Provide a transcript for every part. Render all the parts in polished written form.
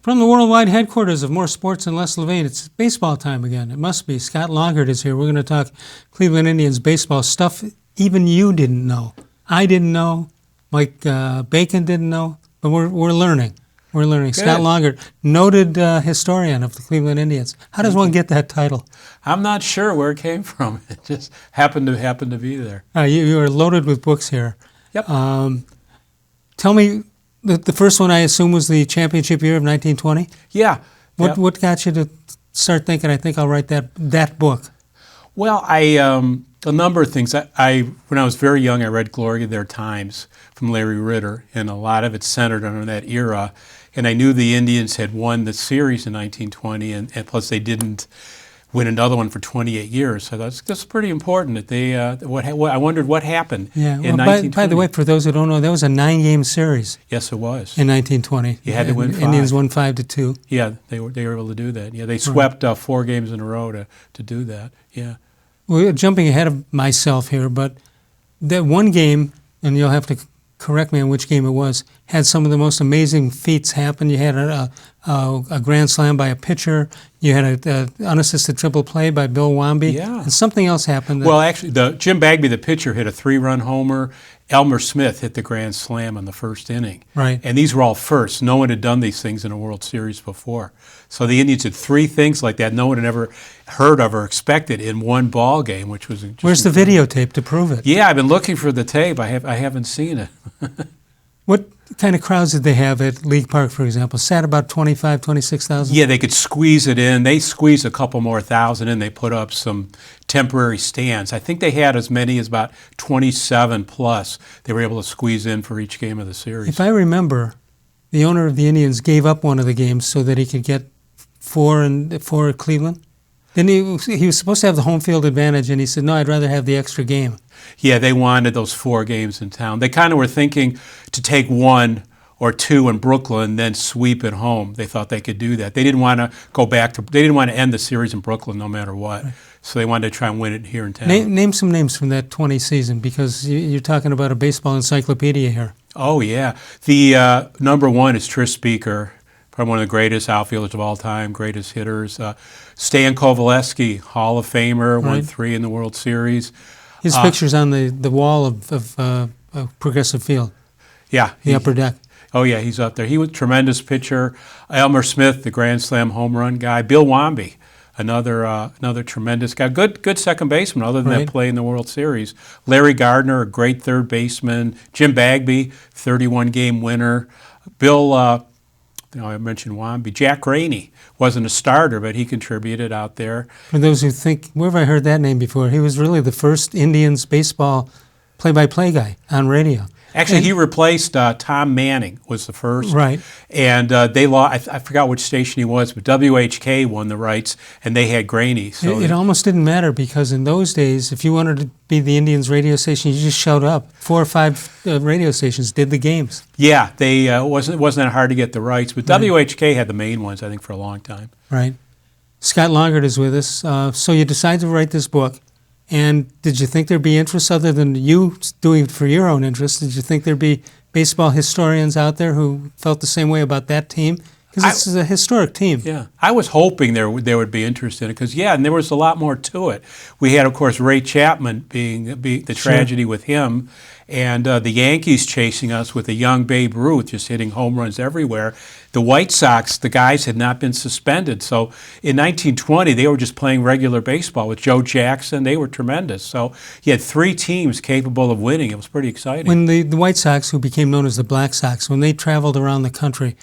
From the worldwide headquarters of More Sports and Less Levine, it's baseball time again. It must be. Scott Longert is here. We're going to talk Cleveland Indians baseball stuff even you didn't know. I didn't know. Mike Bacon didn't know. But we're learning. We're learning. Good. Scott Longert, noted historian of the Cleveland Indians. How does one get that title? I'm not sure where it came from. It just happened to be there. You are loaded with books here. Yep. Tell me, the first one I assume was the championship year of 1920? Yeah. What got you to start thinking, I think I'll write that book? Well, a number of things. When I was very young, I read Glory of Their Times from Larry Ritter, and a lot of it centered on that era. And I knew the Indians had won the series in 1920, and plus they didn't win another one for 28 years. So that's pretty important. That they, I wondered what happened in 1920. By the way, for those who don't know, that was a 9-game series. Yes, it was. In 1920. You had to win 5. Indians won 5-2. Yeah, they were able to do that. Yeah, they swept 4 games in a row to do that. Yeah. Well, jumping ahead of myself here, but that one game, and you'll have to correct me on which game it was, had some of the most amazing feats happen. You had a grand slam by a pitcher. You had an unassisted triple play by Bill Wamby. Yeah. And something else happened. Well, actually, Jim Bagby, the pitcher, hit a 3-run homer. Elmer Smith hit the grand slam in the first inning. Right. And these were all firsts. No one had done these things in a World Series before. So the Indians did 3 things like that no one had ever heard of or expected in one ball game, which was just Where's the videotape to prove it? Yeah, I've been looking for the tape. I haven't seen it. What kind of crowds did they have at League Park, for example? Sat about 25,000, 26,000? Yeah, they could squeeze it in. They squeezed a couple more thousand in. They put up some temporary stands. I think they had as many as about 27 plus they were able to squeeze in for each game of the series. If I remember, the owner of the Indians gave up one of the games so that he could get 4 at Cleveland. Then he was supposed to have the home field advantage, and he said, no, I'd rather have the extra game. Yeah, they wanted those 4 games in town. They kind of were thinking to take 1 or 2 in Brooklyn, then sweep it home. They thought they could do that. They didn't want to they didn't want to end the series in Brooklyn no matter what. Right. So they wanted to try and win it here in town. Name some names from that 20 season, because you're talking about a baseball encyclopedia here. Oh, yeah. The number 1 is Tris Speaker, probably one of the greatest outfielders of all time, greatest hitters. Stan Kovalevsky, Hall of Famer, won 3 in the World Series. His picture's on the wall of Progressive Field. Yeah. The upper deck. Oh, yeah, he's up there. He was a tremendous pitcher. Elmer Smith, the grand slam home run guy. Bill Wamby, another tremendous guy. Good second baseman, other than that play in the World Series. Larry Gardner, a great third baseman. Jim Bagby, 31-game winner. Bill, I mentioned Wamby. Jack Rainey wasn't a starter, but he contributed out there. For those who think, where have I heard that name before? He was really the first Indians baseball play-by-play guy on radio. Actually, he replaced Tom Manning was the first. Right. And they lost, I forgot which station he was, but WHK won the rights, and they had Graney. So it almost didn't matter, because in those days, if you wanted to be the Indians radio station, you just showed up. 4 or 5 radio stations did the games. Yeah, it wasn't that hard to get the rights, but WHK had the main ones, I think, for a long time. Right. Scott Longert is with us. So you decided to write this book. And did you think there'd be interest other than you doing it for your own interest? Did you think there'd be baseball historians out there who felt the same way about that team? Because it's a historic team. Yeah, I was hoping there would be interest in it, because and there was a lot more to it. We had, of course, Ray Chapman being the tragedy with him, and the Yankees chasing us with a young Babe Ruth just hitting home runs everywhere. The White Sox, the guys had not been suspended, so in 1920 they were just playing regular baseball with Joe Jackson. They were tremendous. So you had 3 teams capable of winning. It was pretty exciting. When the White Sox, who became known as the Black Sox, when they traveled around the country,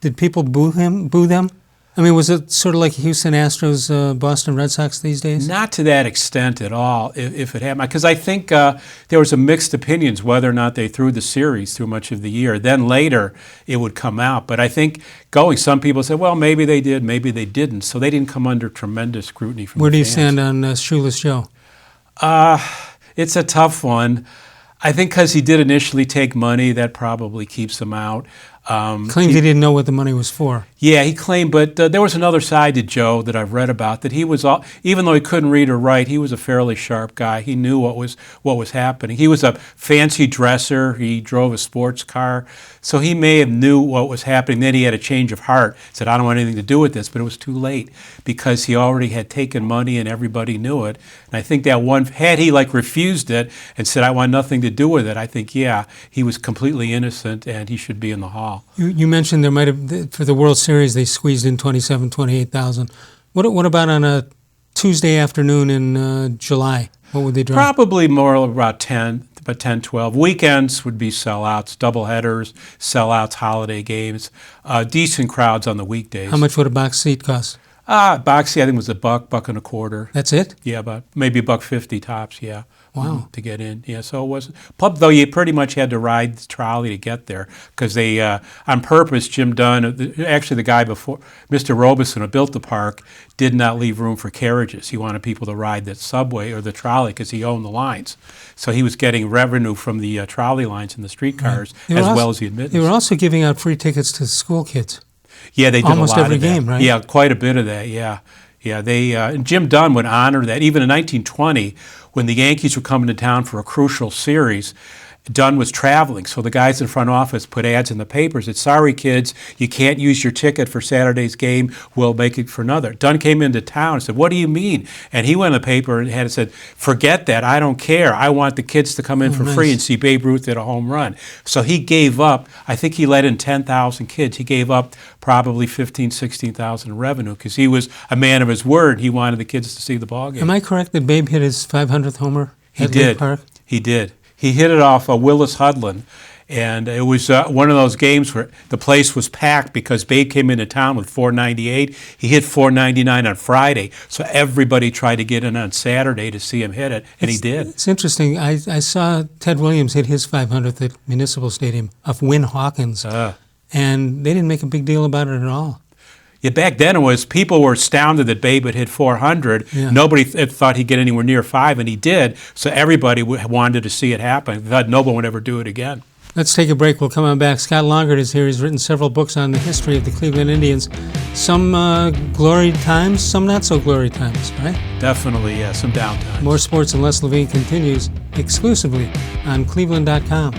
did people boo them? I mean, was it sort of like Houston Astros, Boston Red Sox these days? Not to that extent at all, if it happened. Because I think there was a mixed opinions whether or not they threw the series through much of the year. Then later, it would come out. But I think some people said, well, maybe they did, maybe they didn't. So they didn't come under tremendous scrutiny from Where the do you fans. stand on Shoeless Joe? It's a tough one. I think because he did initially take money, that probably keeps him out. Claimed he didn't know what the money was for. Yeah, he claimed, but there was another side to Joe that I've read about, that he was, even though he couldn't read or write, he was a fairly sharp guy. He knew what was happening. He was a fancy dresser. He drove a sports car, so he may have knew what was happening. Then he had a change of heart, said, I don't want anything to do with this, but it was too late because he already had taken money and everybody knew it. And I think that had he refused it and said, I want nothing to do with it, I think, yeah, he was completely innocent and he should be in the hall. You mentioned there might have, for the World Series, they squeezed in 28,000. What about on a Tuesday afternoon in July? What would they draw? Probably more about 10, 12. Weekends would be sellouts, doubleheaders, sellouts, holiday games, decent crowds on the weekdays. How much would a box seat cost? Box seat, I think was $1.25. That's it? Yeah, about maybe $1.50 tops, yeah. Wow. To get in. Yeah, so it wasn't. Though you pretty much had to ride the trolley to get there because they, on purpose, Jim Dunn, actually the guy before, Mr. Robeson, who built the park, did not leave room for carriages. He wanted people to ride the subway or the trolley because he owned the lines. So he was getting revenue from the trolley lines and the streetcars well as the admittance. They were also giving out free tickets to school kids. Yeah, they did almost a lot every of that. Game, right? Yeah, quite a bit of that, yeah. Yeah, and Jim Dunn would honor that. Even in 1920, when the Yankees were coming to town for a crucial series, Dunn was traveling, so the guys in front office put ads in the papers that, sorry kids, you can't use your ticket for Saturday's game, we'll make it for another. Dunn came into town and said, what do you mean? And he went in the paper and had said, forget that, I don't care. I want the kids to come in for free and see Babe Ruth hit a home run. So he gave up, I think he let in 10,000 kids. He gave up probably 15,000, 16,000 in revenue because he was a man of his word. He wanted the kids to see the ball game. Am I correct that Babe hit his 500th homer at Lake Park? He did. He hit it off Willis Hudlin, and it was one of those games where the place was packed because Babe came into town with .498. He hit .499 on Friday, so everybody tried to get in on Saturday to see him hit it, and he did. It's interesting. I saw Ted Williams hit his 500th at Municipal Stadium off Win Hawkins, and they didn't make a big deal about it at all. Yeah, back then people were astounded that Babe had hit 400. Yeah. Nobody thought he'd get anywhere near 5, and he did. So everybody wanted to see it happen. They thought no one would ever do it again. Let's take a break. We'll come on back. Scott Longert is here. He's written several books on the history of the Cleveland Indians. Some glory times, some not so glory times, right? Definitely, yeah, some downtime. More sports and Les Levine continues exclusively on cleveland.com.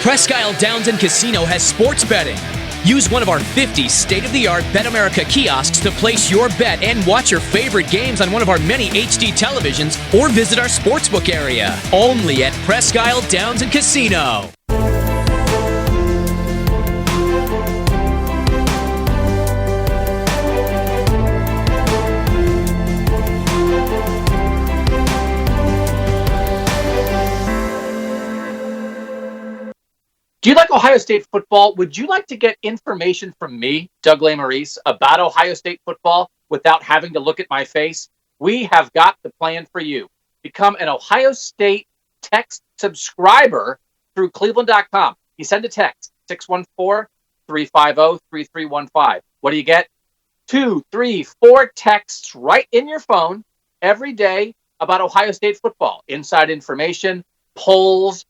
Presque Isle Downs and Casino has sports betting. Use one of our 50 state-of-the-art Bet America kiosks to place your bet and watch your favorite games on one of our many HD televisions or visit our sportsbook area. Only at Presque Isle Downs and Casino. Do you like Ohio State football? Would you like to get information from me, Doug Lesmerises, about Ohio State football without having to look at my face? We have got the plan for you. Become an Ohio State text subscriber through cleveland.com. You send a text, 614-350-3315. What do you get? 2, 3, 4 texts right in your phone every day about Ohio State football. Inside information, polls,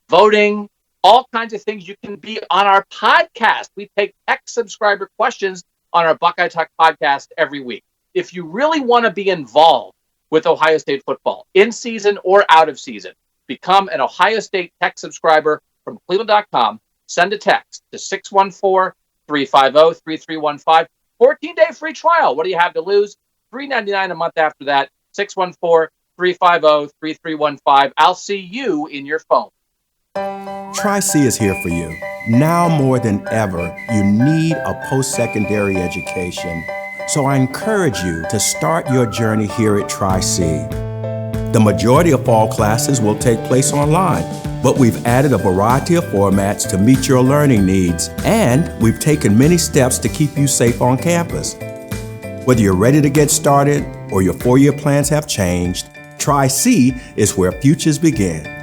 voting, all kinds of things. You can be on our podcast. We take text subscriber questions on our Buckeye Talk podcast every week. If you really want to be involved with Ohio State football, in season or out of season, become an Ohio State text subscriber from cleveland.com. Send a text to 614-350-3315. 14-day free trial. What do you have to lose? $3.99 a month after that. 614-350-3315. I'll see you in your phone. Tri-C is here for you. Now more than ever, you need a post-secondary education. So I encourage you to start your journey here at Tri-C. The majority of fall classes will take place online, but we've added a variety of formats to meet your learning needs, and we've taken many steps to keep you safe on campus. Whether you're ready to get started or your 4-year plans have changed, Tri-C is where futures begin.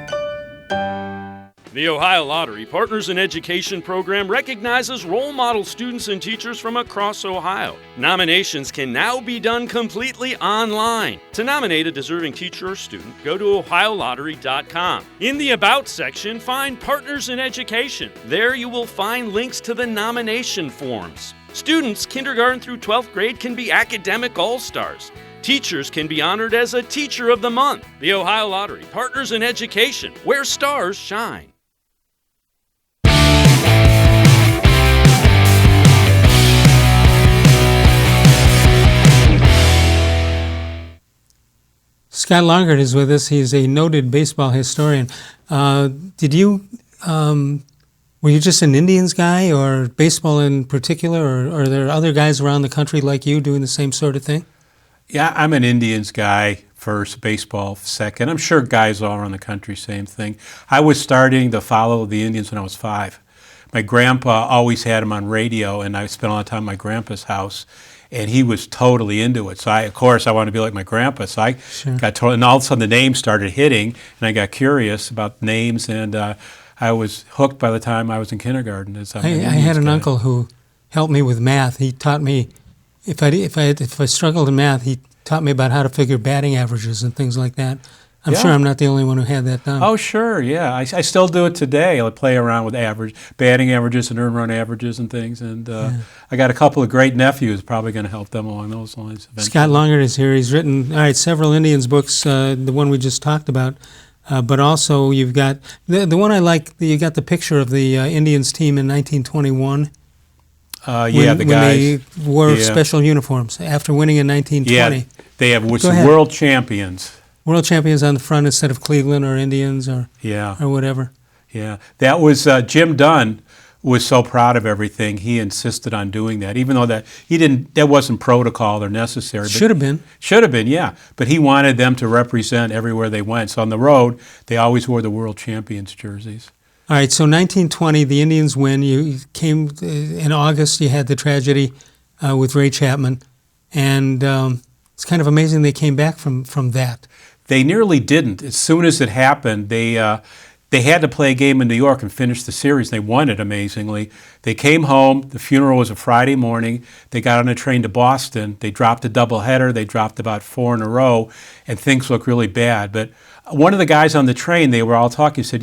The Ohio Lottery Partners in Education program recognizes role model students and teachers from across Ohio. Nominations can now be done completely online. To nominate a deserving teacher or student, go to ohiolottery.com. In the About section, find Partners in Education. There you will find links to the nomination forms. Students kindergarten through 12th grade can be academic all-stars. Teachers can be honored as a Teacher of the Month. The Ohio Lottery Partners in Education, where stars shine. Scott Longert is with us. He's a noted baseball historian. Were you just an Indians guy, or baseball in particular, or are there other guys around the country like you doing the same sort of thing? Yeah, I'm an Indians guy first, baseball second. I'm sure guys all around the country, same thing. I was starting to follow the Indians when I was 5. My grandpa always had them on radio, and I spent a lot of time at my grandpa's house, and he was totally into it. So of course, I wanted to be like my grandpa. So I got totally, and all of a sudden the names started hitting, and I got curious about names, and I was hooked by the time I was in kindergarten. I had an uncle who helped me with math. He taught me, if I struggled in math, he taught me about how to figure batting averages and things like that. I'm sure I'm not the only one who had that done. Oh, sure, yeah. I still do it today. I play around with batting averages and earned run averages and things. And I got a couple of great nephews, probably going to help them along those lines eventually. Scott Longert is here. He's written several Indians books, the one we just talked about. But also you've got, the one I like, you got the picture of the Indians team in 1921. When they wore special uniforms after winning in 1920. Yeah, they have world champions. World champions on the front instead of Cleveland or Indians or whatever. Yeah, that was Jim Dunn was so proud of everything. He insisted on doing that, even though that wasn't protocol or necessary. Should have been, yeah. But he wanted them to represent everywhere they went. So on the road, they always wore the world champions jerseys. All right, so 1920, the Indians win. You came in August. You had the tragedy with Ray Chapman, and it's kind of amazing they came back from that. They nearly didn't. As soon as it happened, they had to play a game in New York and finish the series. They won it amazingly. They came home. The funeral was a Friday morning. They got on a train to Boston. They dropped a doubleheader. They dropped about 4 in a row, and things looked really bad. But one of the guys on the train, they were all talking, said,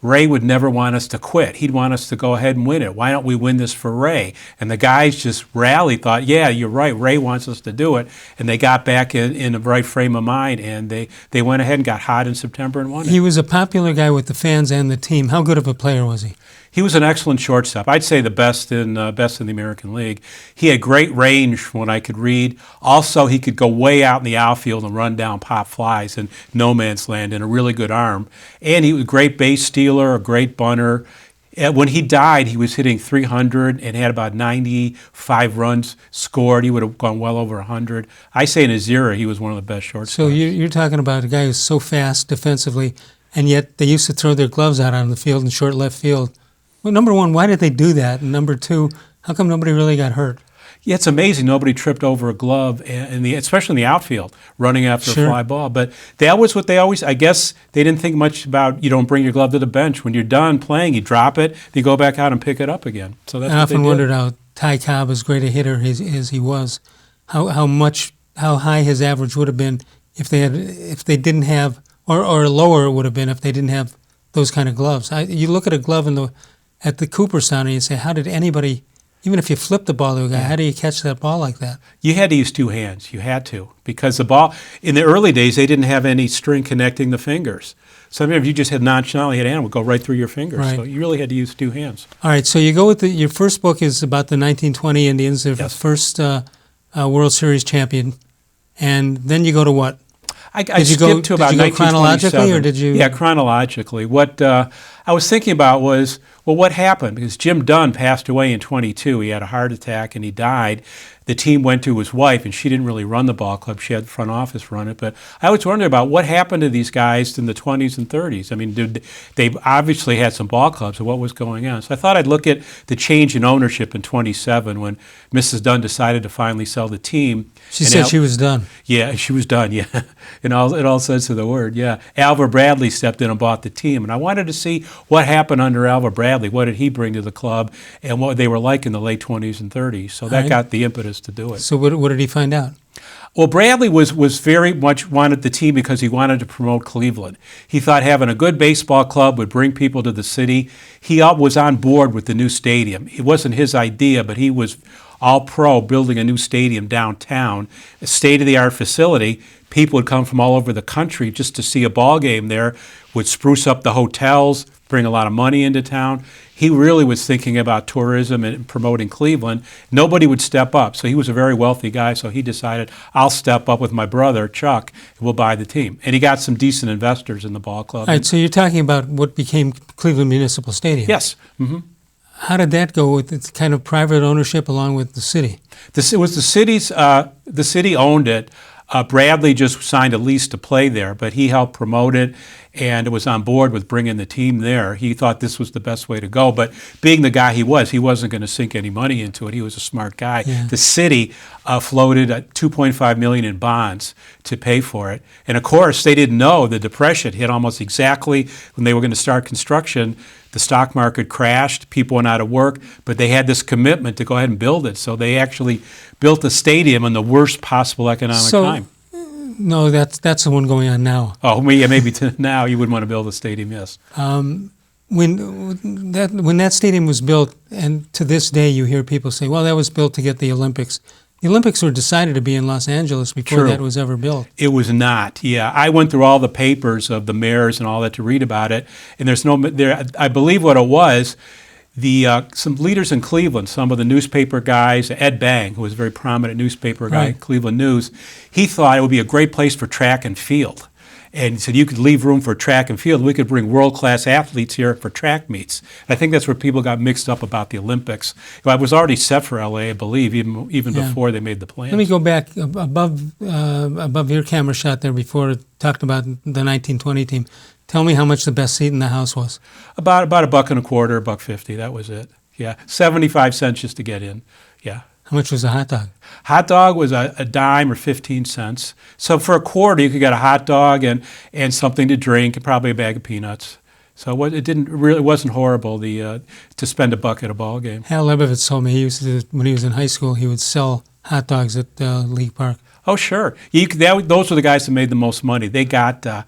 Ray would never want us to quit. He'd want us to go ahead and win it. Why don't we win this for Ray? And the guys just rallied, thought, yeah, you're right, Ray wants us to do it. And they got back in a right frame of mind, and they went ahead and got hot in September and won it. He was a popular guy with the fans and the team. How good of a player was he? He was an excellent shortstop. I'd say the best in the American League. He had great range from what I could read. Also, he could go way out in the outfield and run down pop flies in no man's land, and a really good arm. And he was a great base stealer, a great bunter. When he died, he was hitting 300 and had about 95 runs scored. He would have gone well over 100. I say in his era, he was one of the best shortstops. So you're talking about a guy who's so fast defensively, and yet they used to throw their gloves out on the field in short left field. Well, number one, why did they do that? And number two, how come nobody really got hurt? Yeah, it's amazing. Nobody tripped over a glove, especially in the outfield, running after a fly ball. But that was what they always, I guess, they didn't think much about, you don't bring your glove to the bench. When you're done playing, you drop it, you go back out and pick it up again. So that's I often wondered how Ty Cobb, as great a hitter as he was, how high his average would have been if they didn't have, or lower it would have been if they didn't have those kind of gloves. You look at a glove at the Cooperstown and you say, how did anybody, even if you flip the ball to a guy, how do you catch that ball like that? You had to use 2 hands. You had to. Because the ball, in the early days, they didn't have any string connecting the fingers. Sometimes you just had nonchalantly, had hand would go right through your fingers. Right. So you really had to use 2 hands. All right, so you go with your first book is about the 1920 Indians, their first World Series champion. And then you go to what? I skipped to about 1927. Chronologically, or did you? Yeah, chronologically. What I was thinking about was, Well, what happened? Because Jim Dunn passed away in 22. He had a heart attack and he died. The team went to his wife, and she didn't really run the ball club. She had the front office run it. But I was wondering about what happened to these guys in the 20s and 30s. I mean, they obviously had some ball clubs, so what was going on? So I thought I'd look at the change in ownership in 27 when Mrs. Dunn decided to finally sell the team. She said she was done. Yeah, she was done, yeah. In all sense of the word, yeah. Alva Bradley stepped in and bought the team. And I wanted to see what happened under Alva Bradley. What did he bring to the club and what they were like in the late 20s and 30s. So that got the impetus to do it. So what did he find out? Well, Bradley was very much wanted the team because he wanted to promote Cleveland. He thought having a good baseball club would bring people to the city. He was on board with the new stadium. It wasn't his idea, but he was all pro building a new stadium downtown, a state-of-the-art facility. People would come from all over the country just to see a ball game there, would spruce up the hotels, bring a lot of money into town. He really was thinking about tourism and promoting Cleveland. Nobody would step up. So he was a very wealthy guy, so he decided, I'll step up with my brother, Chuck, and we'll buy the team. And he got some decent investors in the ball club. All right, so you're talking about what became Cleveland Municipal Stadium. Yes. Mm-hmm. How did that go with its kind of private ownership along with the city? It was the city's, the city owned it. Bradley just signed a lease to play there, but he helped promote it and was on board with bringing the team there. He thought this was the best way to go, but being the guy he wasn't going to sink any money into it. He was a smart guy. Yeah. The city floated $2.5 million in bonds to pay for it. And of course, they didn't know the Depression hit almost exactly when they were going to start construction. The stock market crashed, people went out of work, but they had this commitment to go ahead and build it. So they actually built a stadium in the worst possible economic time. No, that's the one going on now. Oh, yeah, maybe now you wouldn't want to build a stadium, yes. When that stadium was built, and to this day you hear people say, well, that was built to get the Olympics. The Olympics were decided to be in Los Angeles before that was ever built. It was not, yeah. I went through all the papers of the mayors and all that to read about it, and I believe what it was, some leaders in Cleveland, some of the newspaper guys, Ed Bang, who was a very prominent newspaper guy at Cleveland News, he thought it would be a great place for track and field. And he said, you could leave room for track and field. We could bring world-class athletes here for track meets. And I think that's where people got mixed up about the Olympics. It was already set for L.A., I believe, even before they made the plans. Let me go back above your camera shot there before it talked about the 1920 team. Tell me how much the best seat in the house was. About $1.25, $1.50. That was it. Yeah, 75 cents just to get in. Yeah. How much was a hot dog? Hot dog was a dime or 15 cents. So for a quarter, you could get a hot dog and something to drink and probably a bag of peanuts. So it wasn't horrible to spend $1 at a ball game. Hal Lebovitz told me when he was in high school, he would sell hot dogs at League Park. Oh, sure. Those were the guys that made the most money. They got, I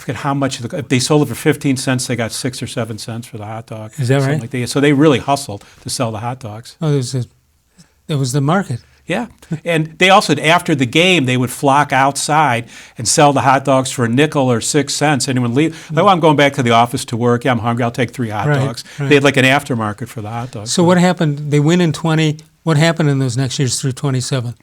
forget how much, if they sold it for 15 cents, they got 6 or 7 cents for the hot dog. Is that right? Like that. So they really hustled to sell the hot dogs. Oh, it was the market. Yeah. And they also, after the game, they would flock outside and sell the hot dogs for $0.05 or 6 cents. Anyone leave? Oh, I'm going back to the office to work. Yeah, I'm hungry. I'll take 3 hot dogs. Right. They had like an aftermarket for the hot dogs. So what happened? They win in 20. What happened in those next years through 27?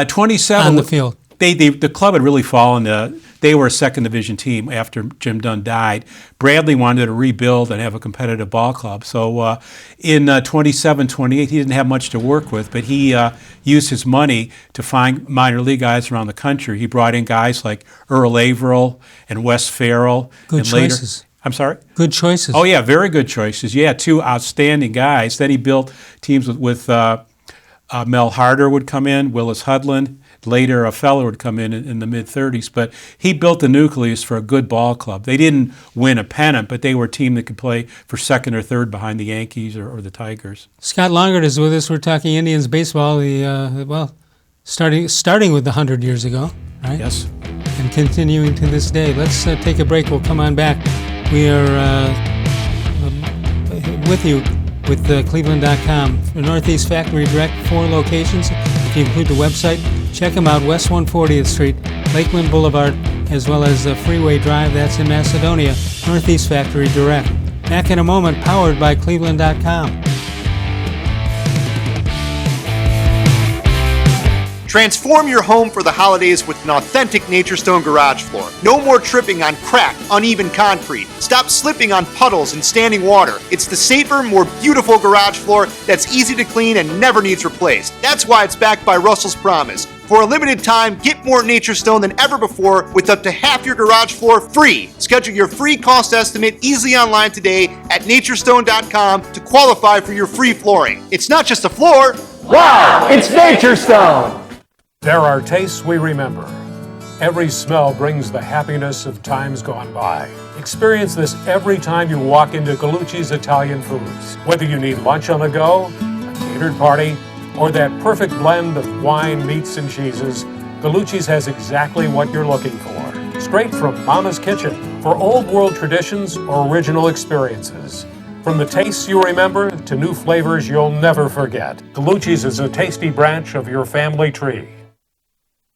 27. On the field. The club had really fallen. They were a second division team after Jim Dunn died. Bradley wanted to rebuild and have a competitive ball club. So in 27, 28, he didn't have much to work with, but he used his money to find minor league guys around the country. He brought in guys like Earl Averill and Wes Farrell. Good choices. I'm sorry? Good choices. Oh, yeah, very good choices. Yeah, 2 outstanding guys. Then he built teams with Mel Harder would come in, Willis Hudlin. Later, a fellow would come in the mid-30s, but he built the nucleus for a good ball club. They didn't win a pennant, but they were a team that could play for second or third behind the Yankees or the Tigers. Scott Longert is with us. We're talking Indians baseball. Starting with 100 years ago, right? Yes. And continuing to this day. Let's take a break. We'll come on back. We are with you with cleveland.com. Northeast Factory Direct, 4 locations. If you include the website, check them out. West 140th Street, Lakeland Boulevard, as well as Freeway Drive. That's in Macedonia. Northeast Factory Direct. Back in a moment, powered by cleveland.com. Transform your home for the holidays with an authentic Nature Stone garage floor. No more tripping on cracked, uneven concrete. Stop slipping on puddles and standing water. It's the safer, more beautiful garage floor that's easy to clean and never needs replaced. That's why it's backed by Russell's Promise. For a limited time, get more Nature Stone than ever before with up to half your garage floor free. Schedule your free cost estimate easily online today at naturestone.com to qualify for your free flooring. It's not just a floor. Wow, it's Nature Stone! There are tastes we remember. Every smell brings the happiness of times gone by. Experience this every time you walk into Gallucci's Italian Foods. Whether you need lunch on the go, a catered party, or that perfect blend of wine, meats, and cheeses, Gallucci's has exactly what you're looking for. Straight from Mama's kitchen for old world traditions or original experiences. From the tastes you remember to new flavors you'll never forget. Gallucci's is a tasty branch of your family tree.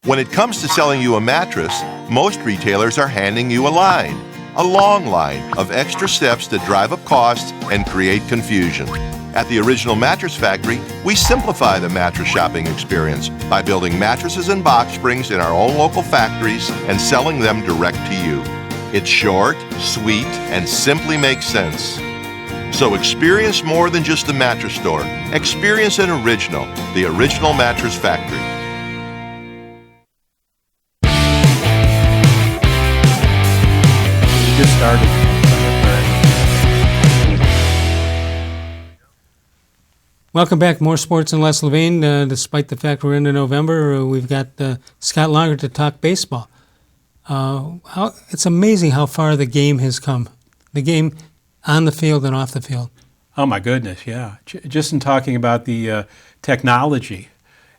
When it comes to selling you a mattress, most retailers are handing you a long line of extra steps that drive up costs and create confusion. At the Original Mattress Factory, we simplify the mattress shopping experience by building mattresses and box springs in our own local factories and selling them direct to you. It's short, sweet, and simply makes sense. So experience more than just the mattress store. Experience an original, the Original Mattress Factory. Just started. Welcome back. More sports and less Levine. Despite the fact we're into November, we've got Scott Longert to talk baseball. It's amazing how far the game has come. The game on the field and off the field. Oh my goodness, yeah. Just in talking about the technology.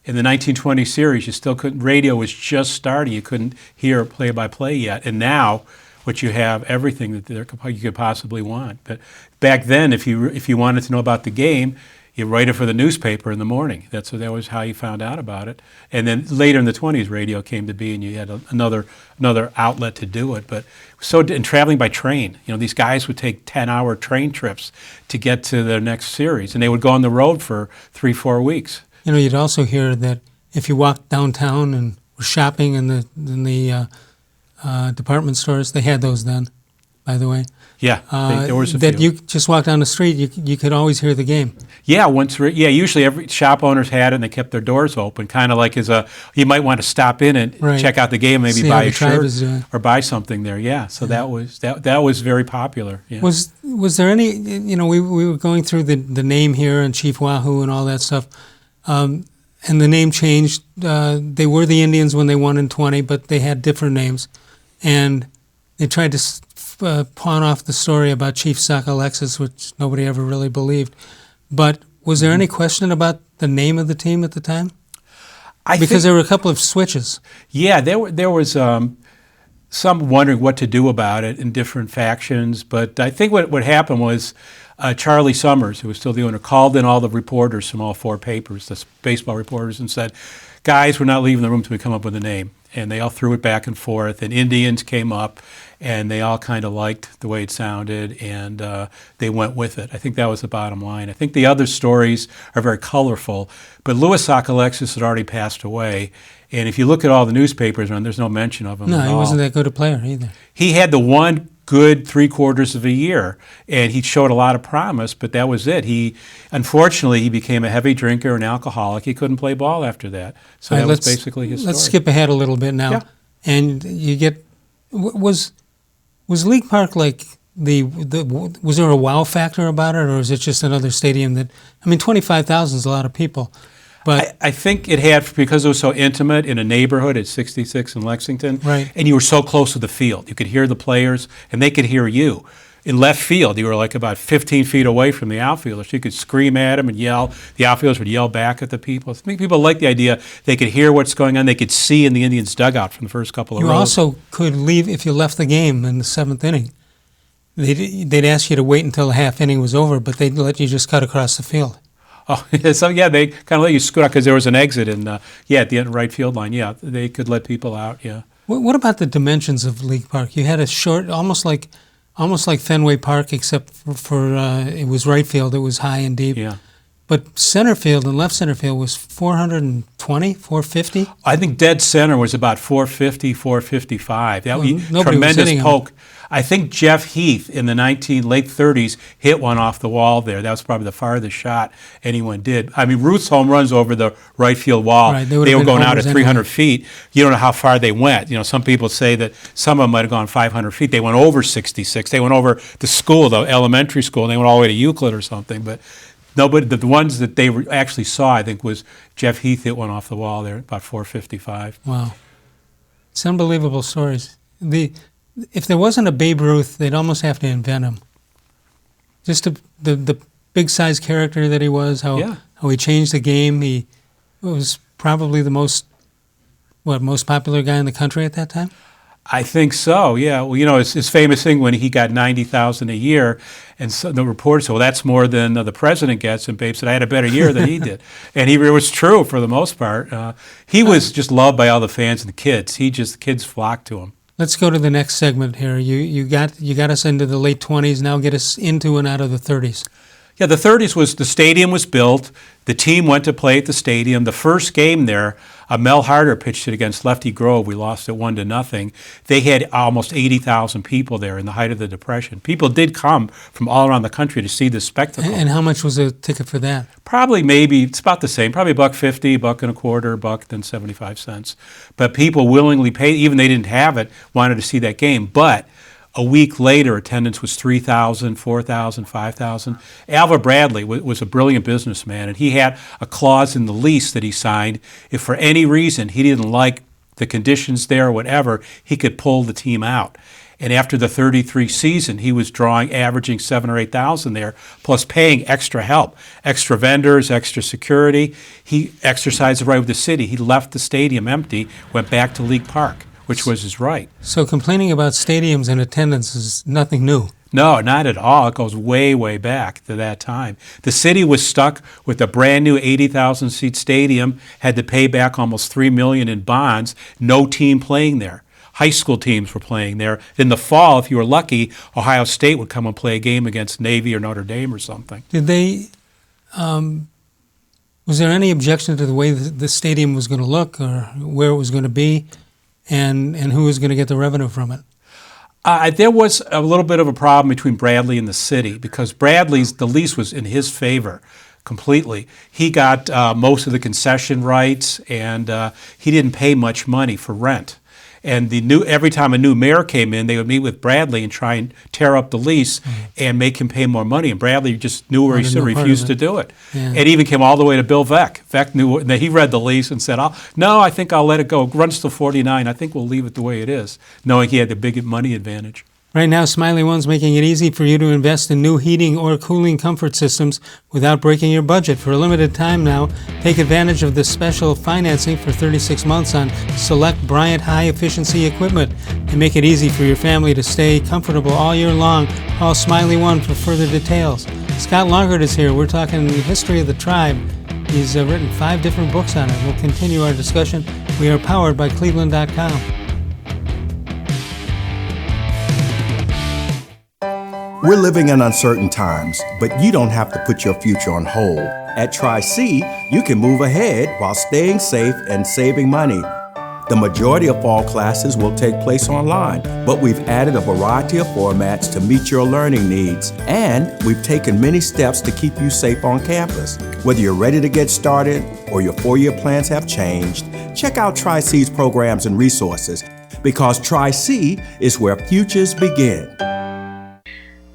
In the 1920 series, you still couldn't. Radio was just starting. You couldn't hear play-by-play yet. And now, what you have, everything that you could possibly want. But back then, if you wanted to know about the game, you write it for the newspaper in the morning. That was how you found out about it. And then later in the 20s, radio came to be, and you had another outlet to do it. But and traveling by train, these guys would take 10-hour train trips to get to their next series, and they would go on the road for 3-4 weeks. You'd also hear that if you walked downtown and were shopping in the department stores, they had those then, by the way. Yeah, there was a that few. you just walk down the street, you could always hear the game. Yeah, usually every shop owners had it, and they kept their doors open, kind of like you might want to stop in and check out the game, maybe see buy a shirt or buy something there. Yeah, so that was very popular. Yeah. Was there any? We were going through the name here and Chief Wahoo and all that stuff, and the name changed. They were the Indians when they won in 20, but they had different names, and they tried to pawn off the story about Chief Sock Alexis, which nobody ever really believed. But was there any question about the name of the team at the time? Because there were a couple of switches. Yeah, there was some wondering what to do about it in different factions. But I think what happened was Charlie Summers, who was still the owner, called in all the reporters from all four papers, the baseball reporters, and said, guys, we're not leaving the room until we come up with a name. And they all threw it back and forth, and Indians came up, and they all kind of liked the way it sounded, and they went with it. I think that was the bottom line. I think the other stories are very colorful, but Louis Sock Alexis had already passed away, and if you look at all the newspapers, there's no mention of him at all. No, he wasn't that good a player either. He had the one good 3/4 of a year, and he showed a lot of promise, but that was it. Unfortunately, he became a heavy drinker and alcoholic. He couldn't play ball after that. So that was basically his story. Let's skip ahead a little bit now. Yeah. And you get, was League Park like was there a wow factor about it, or is it just another stadium that, 25,000 is a lot of people. But I think it had, because it was so intimate in a neighborhood at 66 in Lexington, right, and you were so close to the field. You could hear the players, and they could hear you. In left field, you were like about 15 feet away from the outfielders. You could scream at them and yell. The outfielders would yell back at the people. I think people liked the idea they could hear what's going on. They could see in the Indians' dugout from the first couple of rows. You also could leave if you left the game in the 7th inning. They'd ask you to wait until the half inning was over, but they'd let you just cut across the field. Oh, so yeah, they kind of let you scoot out because there was an exit at the end right field line. Yeah, they could let people out. Yeah. What about the dimensions of League Park? You had a short, almost like Fenway Park, except for it was right field. It was high and deep. Yeah. But center field and left center field was 420, 450? I think dead center was about 450, 455. That was nobody was tremendous hitting him. poke. I think Jeff Heath in the late 30s hit one off the wall there. That was probably the farthest shot anyone did. I mean, Ruth's home runs over the right field wall, Right, they they were would've been going out at homers 300 anyway. feet. You don't know how far they went. Some people say that some of them might have gone 500 feet. They went over 66. They went over the school, the elementary school, and they went all the way to Euclid or something. But nobody, the ones that they actually saw, I think, was Jeff Heath hit one off the wall there, about 455. Wow. It's unbelievable stories. If there wasn't a Babe Ruth, they'd almost have to invent him. Just the big size character that he was, how he changed the game. He was probably the most popular guy in the country at that time? I think so, yeah. Well, it's his famous thing when he got $90,000 a year, and so the reporter said, well, that's more than the president gets, and Babe said, I had a better year than he did. And it was true for the most part. He was just loved by all the fans and the kids. The kids flocked to him. Let's go to the next segment here. You got us into the late 20s, now get us into and out of the 30s. Yeah, the 30s was, the stadium was built. The team went to play at the stadium. The first game there, Mel Harder pitched it against Lefty Grove. We lost it 1-0. They had almost 80,000 people there in the height of the Depression. People did come from all around the country to see this spectacle. And how much was a ticket for that? Probably it's about the same, probably $1.50, $1.25, $1.75. But people willingly paid, even they didn't have it, wanted to see that game. But a week later, attendance was 3,000, 4,000, 5,000. Alva Bradley was a brilliant businessman, and he had a clause in the lease that he signed. If for any reason he didn't like the conditions there or whatever, he could pull the team out. And after the 33 season, he was averaging 7,000 or 8,000 there, plus paying extra help, extra vendors, extra security. He exercised the right with the city. He left the stadium empty, went back to League Park, which was his right. So complaining about stadiums and attendance is nothing new. No, not at all. It goes way, way back to that time. The city was stuck with a brand new 80,000-seat stadium, had to pay back almost $3 million in bonds, no team playing there. High school teams were playing there. In the fall, if you were lucky, Ohio State would come and play a game against Navy or Notre Dame or something. Did they, was there any objection to the way the stadium was going to look or where it was going to be? And who was going to get the revenue from it? There was a little bit of a problem between Bradley and the city because the lease was in his favor completely. He got most of the concession rights, and he didn't pay much money for rent. And every time a new mayor came in, they would meet with Bradley and try and tear up the lease and make him pay more money. And Bradley just knew where he stood, refused to do it. Yeah. It even came all the way to Bill Veeck. Veeck knew that he read the lease and said, "No, I think I'll let it go. It runs till 49. I think we'll leave it the way it is," knowing he had the big money advantage. Right now, Smiley One's making it easy for you to invest in new heating or cooling comfort systems without breaking your budget. For a limited time now, take advantage of this special financing for 36 months on select Bryant high-efficiency equipment and make it easy for your family to stay comfortable all year long. Call Smiley One for further details. Scott Longert is here. We're talking the history of the tribe. He's written 5 different books on it. We'll continue our discussion. We are powered by cleveland.com. We're living in uncertain times, but you don't have to put your future on hold. At Tri-C, you can move ahead while staying safe and saving money. The majority of fall classes will take place online, but we've added a variety of formats to meet your learning needs, and we've taken many steps to keep you safe on campus. Whether you're ready to get started or your 4-year plans have changed, check out Tri-C's programs and resources, because Tri-C is where futures begin.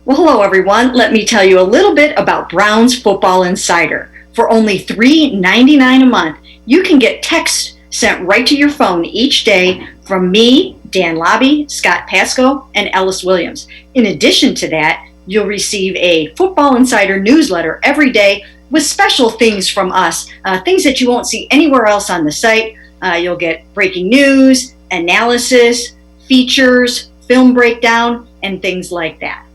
Well, hello everyone. Let me tell you a little bit about Brown's Football Insider. For only $3.99 a month, you can get text sent right to your phone each day from me, Dan Lobby, Scott Pasco, and Ellis Williams. In addition to that, you'll receive a Football Insider newsletter every day with special things from us, things that you won't see anywhere else on the site. You'll get breaking news, analysis, features, film breakdown, and things like that.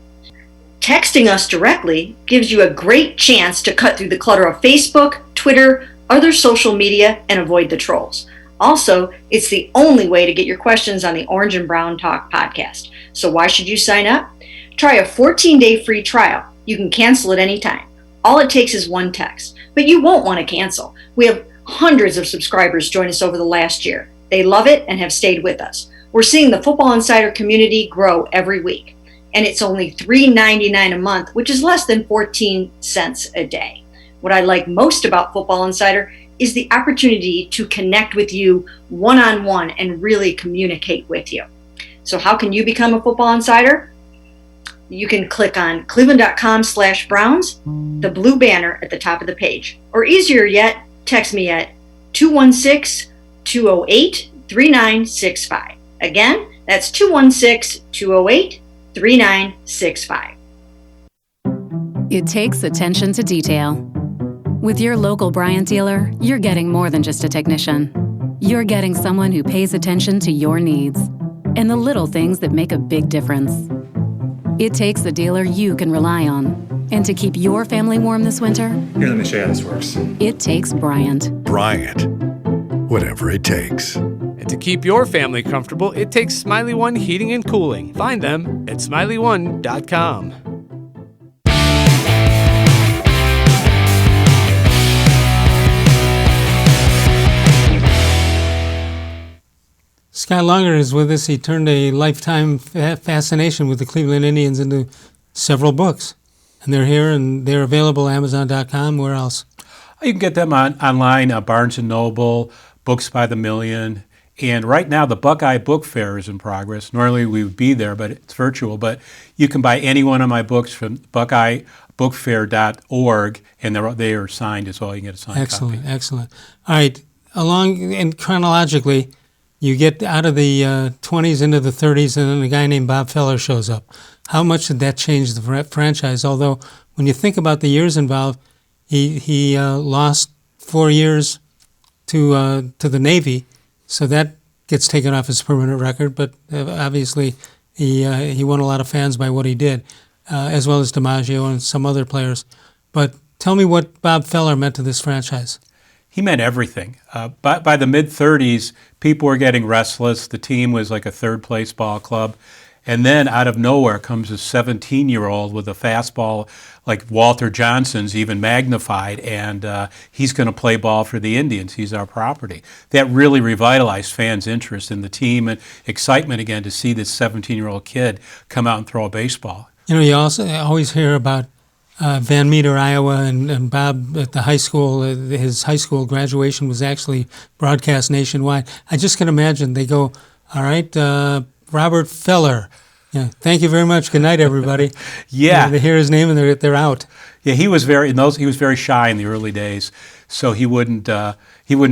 Texting us directly gives you a great chance to cut through the clutter of Facebook, Twitter, other social media, and avoid the trolls. Also, it's the only way to get your questions on the Orange and Brown Talk podcast. So why should you sign up? Try a 14-day free trial. You can cancel at any time. All it takes is one text, but you won't want to cancel. We have hundreds of subscribers join us over the last year. They love it and have stayed with us. We're seeing the Football Insider community grow every week, and it's only $3.99 a month, which is less than 14 cents a day. What I like most about Football Insider is the opportunity to connect with you one-on-one and really communicate with you. So how can you become a Football Insider? You can click on cleveland.com/Browns, the blue banner at the top of the page. Or easier yet, text me at 216-208-3965. Again, that's 216-208-3965. It takes attention to detail. With your local Bryant dealer, you're getting more than just a technician. You're getting someone who pays attention to your needs and the little things that make a big difference. It takes a dealer you can rely on. And to keep your family warm this winter, here, let me show you how this works. It takes Bryant. Bryant. Whatever it takes. And to keep your family comfortable, it takes Smiley One Heating and Cooling. Find them at smiley1.com. Scott Longert is with us. He turned a lifetime fascination with the Cleveland Indians into several books. And they're here, and they're available at Amazon.com. Where else? You can get them online, Barnes & Noble, Books by the Million. And right now, the Buckeye Book Fair is in progress. Normally, we would be there, but it's virtual. But you can buy any one of my books from buckeyebookfair.org, and they are signed as well. You can get a signed copy. Excellent. All right. And chronologically, you get out of the 20s into the 30s, and then a guy named Bob Feller shows up. How much did that change the franchise? Although, when you think about the years involved, he lost 4 years to the Navy, so that gets taken off his permanent record. But obviously, he won a lot of fans by what he did, as well as DiMaggio and some other players. But tell me what Bob Feller meant to this franchise. He meant everything. By the mid-30s, people were getting restless. The team was like a third-place ball club. And then out of nowhere comes a 17-year-old with a fastball like Walter Johnson's, even magnified, and he's going to play ball for the Indians. He's our property. That really revitalized fans' interest in the team and excitement again to see this 17-year-old kid come out and throw a baseball. You know, you also always hear about Van Meter, Iowa, and Bob at the high school. His high school graduation was actually broadcast nationwide. I just can imagine they go, all right, Robert Feller. Yeah, thank you very much. Good night, everybody. Yeah, they hear his name and they're out. Yeah, he was very shy in the early days, so he wouldn't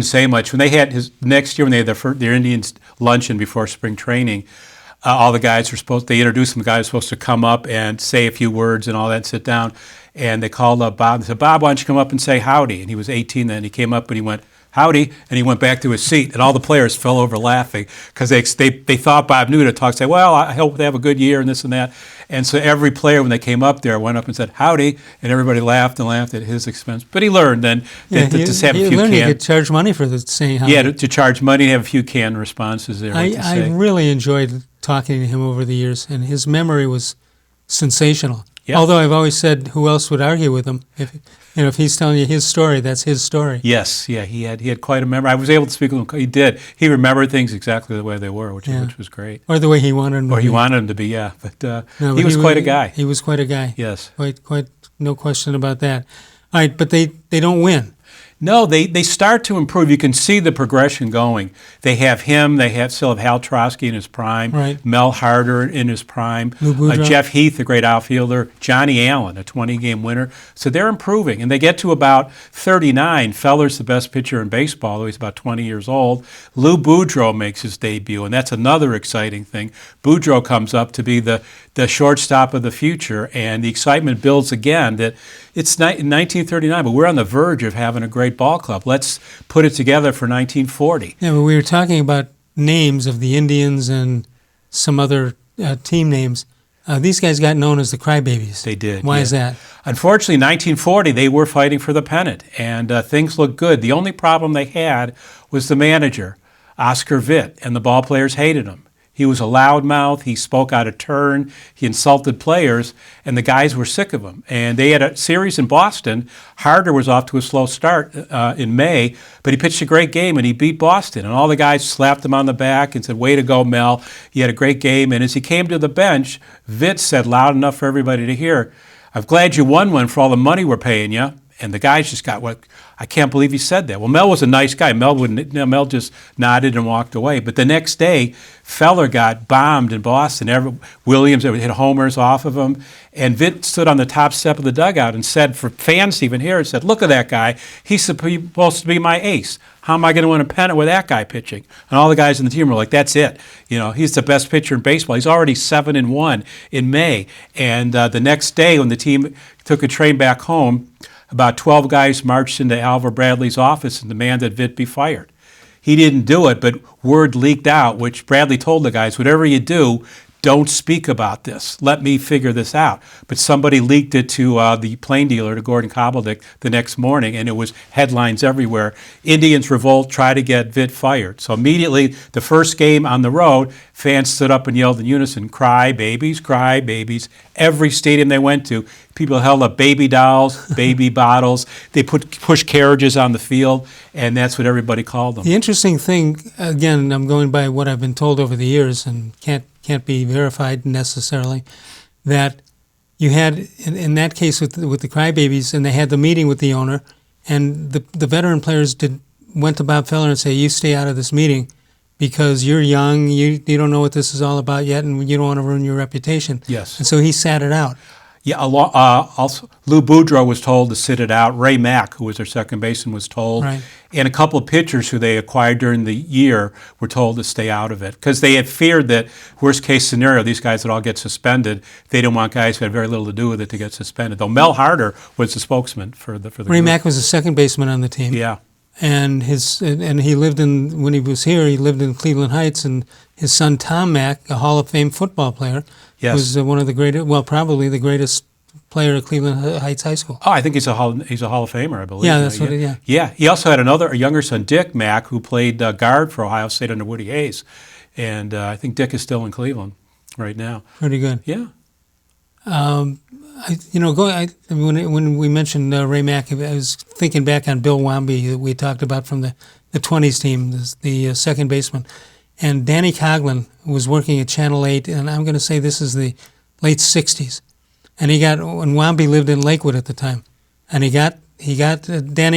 say much. When they had his next year, when they had their Indians luncheon before spring training, all the guys they introduced him. The guy was supposed to come up and say a few words and all that, sit down, and they called up Bob. They said, "Bob, why don't you come up and say howdy?" And he was 18 then. He came up and he went, "Howdy," and he went back to his seat, and all the players fell over laughing because they thought Bob knew to talk, say, "Well, I hope they have a good year," and this and that. And so every player, when they came up there, went up and said, "Howdy," and everybody laughed and laughed at his expense. But he learned then to just have a few he could charge money for saying howdy. Yeah, to charge money and have a few canned responses there. I really enjoyed talking to him over the years, and his memory was sensational. Yep. Although I've always said, who else would argue with him? If he's telling you his story, that's his story. Yes, yeah, he had quite a memory. I was able to speak with him. He did. He remembered things exactly the way they were, which was great. Or the way he wanted them to be. Or he wanted them to be, yeah. But he was quite a guy. He was quite a guy. Yes. Quite, no question about that. All right, but they don't win. No, they start to improve. You can see the progression going. They have him. They still have Hal Trotsky in his prime. Right. Mel Harder in his prime. Lou Boudreau. Jeff Heath, the great outfielder. Johnny Allen, a 20-game winner. So they're improving. And they get to about 39. Feller's the best pitcher in baseball, though he's about 20 years old. Lou Boudreau makes his debut, and that's another exciting thing. Boudreau comes up to be the shortstop of the future, and the excitement builds again that it's 1939, but we're on the verge of having a great ball club. Let's put it together for 1940. Yeah, but we were talking about names of the Indians and some other team names. These guys got known as the Crybabies. They did. Why is that? Unfortunately, 1940, they were fighting for the pennant, and things looked good. The only problem they had was the manager, Oscar Vitt, and the ball players hated him. He was a loudmouth. He spoke out of turn. He insulted players, and the guys were sick of him. And they had a series in Boston. Harder was off to a slow start in May, but he pitched a great game, and he beat Boston. And all the guys slapped him on the back and said, "Way to go, Mel. You had a great game." And as he came to the bench, Vitt said loud enough for everybody to hear, "I'm glad you won one for all the money we're paying you." And the guys just got, "What? I can't believe he said that." Well, Mel was a nice guy. Mel just nodded and walked away. But the next day, Feller got bombed in Boston. Williams hit homers off of him. And Vitt stood on the top step of the dugout and said, for fans to even hear it, said, "Look at that guy. He's supposed to be my ace. How am I going to win a pennant with that guy pitching?" And all the guys in the team were like, "That's it. He's the best pitcher in baseball." He's already 7-1 in May. And the next day, when the team took a train back home, about 12 guys marched into Alva Bradley's office and demanded Vitt be fired. He didn't do it, but word leaked out, which Bradley told the guys, "Whatever you do, don't speak about this. Let me figure this out." But somebody leaked it to the plane dealer, to Gordon Kovalevsky, the next morning, and it was headlines everywhere. Indians revolt, try to get Vitt fired. So immediately, the first game on the road, fans stood up and yelled in unison, "Cry babies, cry babies." Every stadium they went to, people held up baby dolls, baby bottles. They push carriages on the field, and that's what everybody called them. The interesting thing, again, I'm going by what I've been told over the years and can't be verified necessarily, that you had, in that case with the crybabies, and they had the meeting with the owner, and the veteran players went to Bob Feller and say, "You stay out of this meeting because you're young, you don't know what this is all about yet, and you don't want to ruin your reputation." Yes. And so he sat it out. Yeah, also Lou Boudreau was told to sit it out. Ray Mack, who was their second baseman, was told. Right. And a couple of pitchers who they acquired during the year were told to stay out of it because they had feared that, worst case scenario, these guys would all get suspended. They didn't want guys who had very little to do with it to get suspended. Though Mel Harder was the spokesman for the Ray group. Mack was the second baseman on the team. Yeah. And he lived when he was here, he lived in Cleveland Heights, and his son Tom Mack, a Hall of Fame football player, Yes. was one of the greatest, probably the greatest player at Cleveland Heights High School. Oh, I think he's a Hall of Famer, I believe. Yeah, that's what. Yeah. Yeah, he also had a younger son, Dick Mack, who played guard for Ohio State under Woody Hayes, and I think Dick is still in Cleveland right now. Pretty good. Yeah. When we mentioned Ray Mack, I was thinking back on Bill Wamby that we talked about from the 20s team, the second baseman, and Danny Coughlin was working at Channel 8, and I'm going to say this is the late 60s. And when Wamby lived in Lakewood at the time, and Danny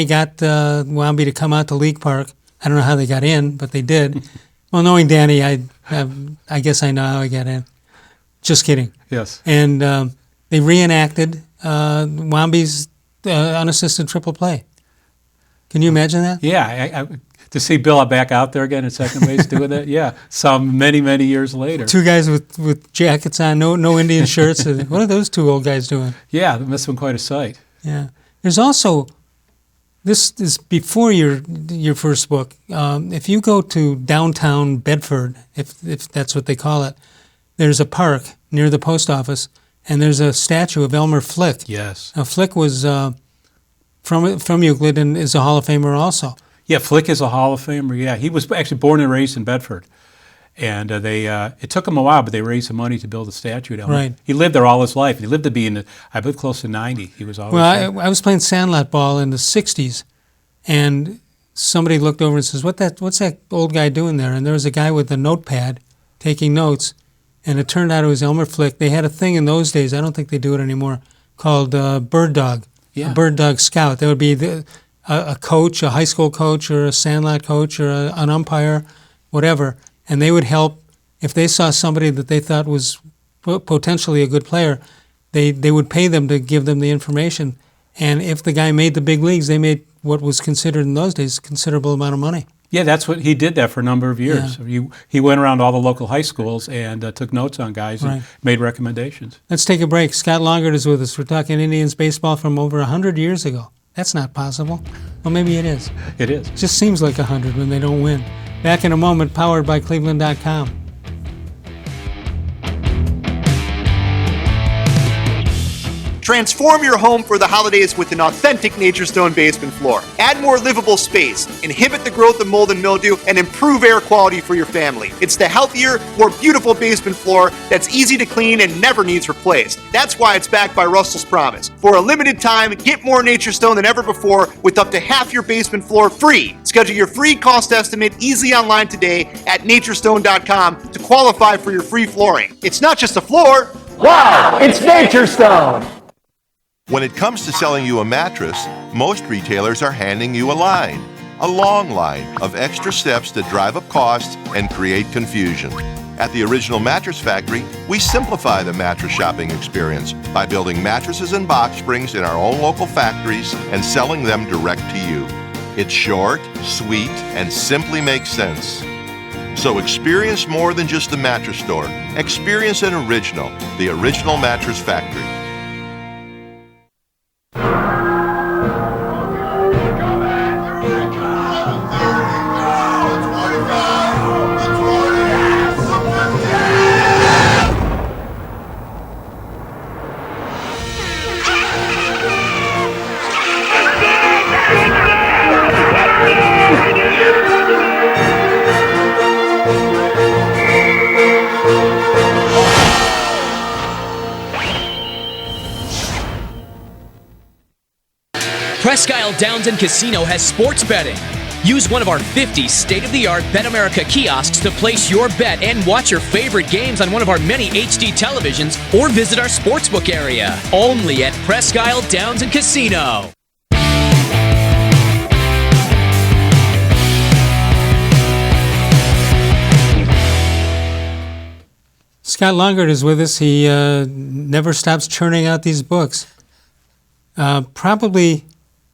got Wamby to come out to League Park. I don't know how they got in, but they did. Well, knowing Danny, I guess I know how he got in. Just kidding. Yes. And they reenacted Wamby's unassisted triple play. Can you imagine that? Yeah, to see Bill back out there again at second base doing that, yeah, some many years later. Two guys with jackets on, no Indian shirts. What are those two old guys doing? Yeah, that must have been quite a sight. Yeah. There's also, this is before your first book. If you go to downtown Bedford, if that's what they call it, there's a park near the post office, and there's a statue of Elmer Flick. Yes. Now, Flick was from Euclid and is a Hall of Famer also. Yeah, Flick is a Hall of Famer. Yeah, he was actually born and raised in Bedford, and it took him a while, but they raised the money to build a statue down there. Right. He lived there all his life. He lived to be I believe close to 90. He was always. Well, I was playing sandlot ball in the '60s, and somebody looked over and says, "What's that old guy doing there?" And there was a guy with a notepad taking notes, and it turned out it was Elmer Flick. They had a thing in those days. I don't think they do it anymore, called Bird Dog. Yeah. A Bird Dog Scout. That would be a coach, a high school coach, or a sandlot coach, or an umpire, whatever, and they would help if they saw somebody that they thought was potentially a good player. They would pay them to give them the information, and if the guy made the big leagues, they made what was considered in those days a considerable amount of money. Yeah, that's what he did that for a number of years. Yeah. He went around all the local high schools and took notes on guys and made recommendations. Let's take a break. Scott Longert is with us. We're talking Indians baseball from over 100 years ago. That's not possible. Well, maybe it is. It is. It just seems like 100 when they don't win. Back in a moment, powered by cleveland.com. Transform your home for the holidays with an authentic Nature Stone basement floor. Add more livable space, inhibit the growth of mold and mildew, and improve air quality for your family. It's the healthier, more beautiful basement floor that's easy to clean and never needs replaced. That's why it's backed by Russell's Promise. For a limited time, get more Nature Stone than ever before with up to half your basement floor free. Schedule your free cost estimate easily online today at naturestone.com to qualify for your free flooring. It's not just a floor. Wow, it's Nature Stone. When it comes to selling you a mattress, most retailers are handing you a line. A long line of extra steps that drive up costs and create confusion. At the Original Mattress Factory, we simplify the mattress shopping experience by building mattresses and box springs in our own local factories and selling them direct to you. It's short, sweet, and simply makes sense. So experience more than just the mattress store. Experience an original, the Original Mattress Factory. Presque Isle Downs and Casino has sports betting. Use one of our 50 state-of-the-art Bet America kiosks to place your bet and watch your favorite games on one of our many HD televisions or visit our sportsbook area. Only at Presque Isle Downs and Casino. Scott Longert is with us. He never stops churning out these books. Probably,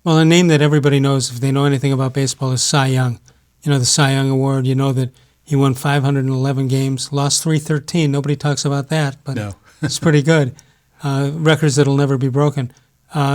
well, a name that everybody knows if they know anything about baseball is Cy Young. You know, the Cy Young Award. You know that he won 511 games, lost 313. Nobody talks about that, but no. It's pretty good. Records that'll never be broken.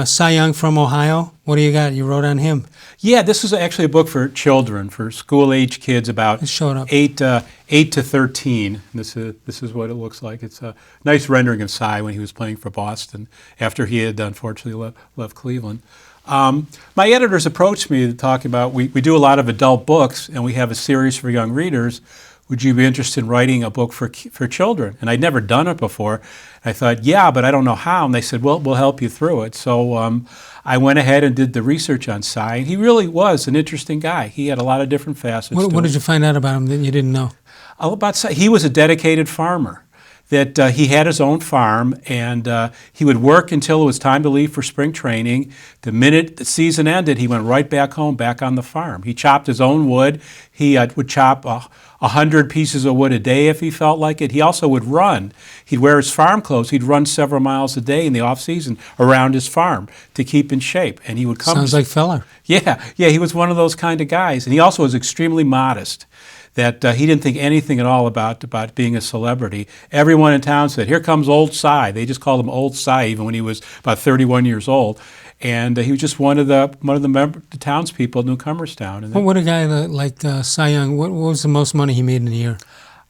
Cy Young from Ohio. What do you got? You wrote on him. Yeah, this is actually a book for children, for school-age kids about 8 to 13. This is what it looks like. It's a nice rendering of Cy when he was playing for Boston after he had unfortunately left Cleveland. My editors approached me to talk about, we do a lot of adult books, and we have a series for young readers. Would you be interested in writing a book for children? And I'd never done it before. I thought, yeah, but I don't know how. And they said, well, we'll help you through it. So I went ahead and did the research on Cy, and he really was an interesting guy. He had a lot of different facets. What did you find out about him that you didn't know? About Cy, he was a dedicated farmer. That he had his own farm, and he would work until it was time to leave for spring training. The minute the season ended, he went right back home, back on the farm. He chopped his own wood. He would chop 100 pieces of wood a day if he felt like it. He also would run. He'd wear his farm clothes. He'd run several miles a day in the off season around his farm to keep in shape. And he would come. Sounds like Feller. Yeah, he was one of those kind of guys. And he also was extremely modest. That he didn't think anything at all about being a celebrity. Everyone in town said, "Here comes Old Cy." They just called him Old Cy, even when he was about 31 years old. And he was just one of the townspeople, Newcomerstown. And what a guy like Cy Young. What was the most money he made in a year?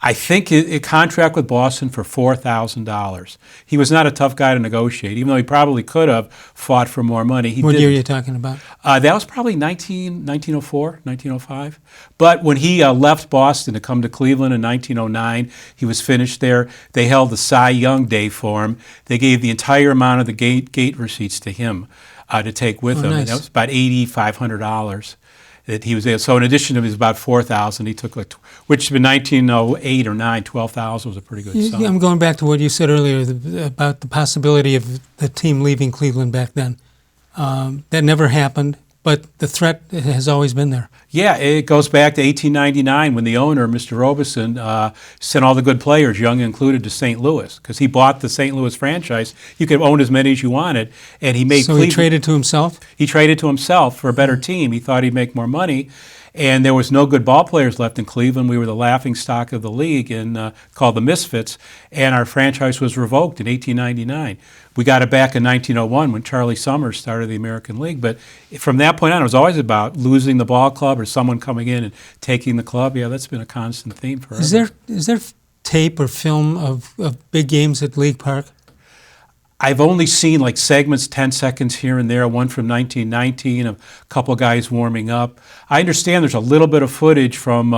I think a contract with Boston for $4,000. He was not a tough guy to negotiate, even though he probably could have fought for more money. What year are you talking about? That was probably 1904, 1905. But when he left Boston to come to Cleveland in 1909, he was finished there. They held the Cy Young Day for him. They gave the entire amount of the gate receipts to him to take with him. Nice. And that was about $8,500. That he was there. So in addition to his about $4,000, he took which in 1908 or 9, $12,000 was a pretty good sum. I'm going back to what you said earlier about the possibility of the team leaving Cleveland back then. That never happened, but the threat has always been there. Yeah, it goes back to 1899 when the owner, Mr. Robeson, sent all the good players, Young included, to St. Louis because he bought the St. Louis franchise. You could own as many as you wanted, and he made. So he traded to himself? He traded to himself for a better team. He thought he'd make more money, and there was no good ball players left in Cleveland. We were the laughing stock of the league, and called the Misfits, and our franchise was revoked in 1899. We got it back in 1901 when Charlie Summers started the American League. But from that point on, it was always about losing the ball club or someone coming in and taking the club. Yeah, that's been a constant theme forever. Is there tape or film of big games at League Park? I've only seen like segments, 10 seconds here and there, one from 1919, a couple of guys warming up. I understand there's a little bit of footage from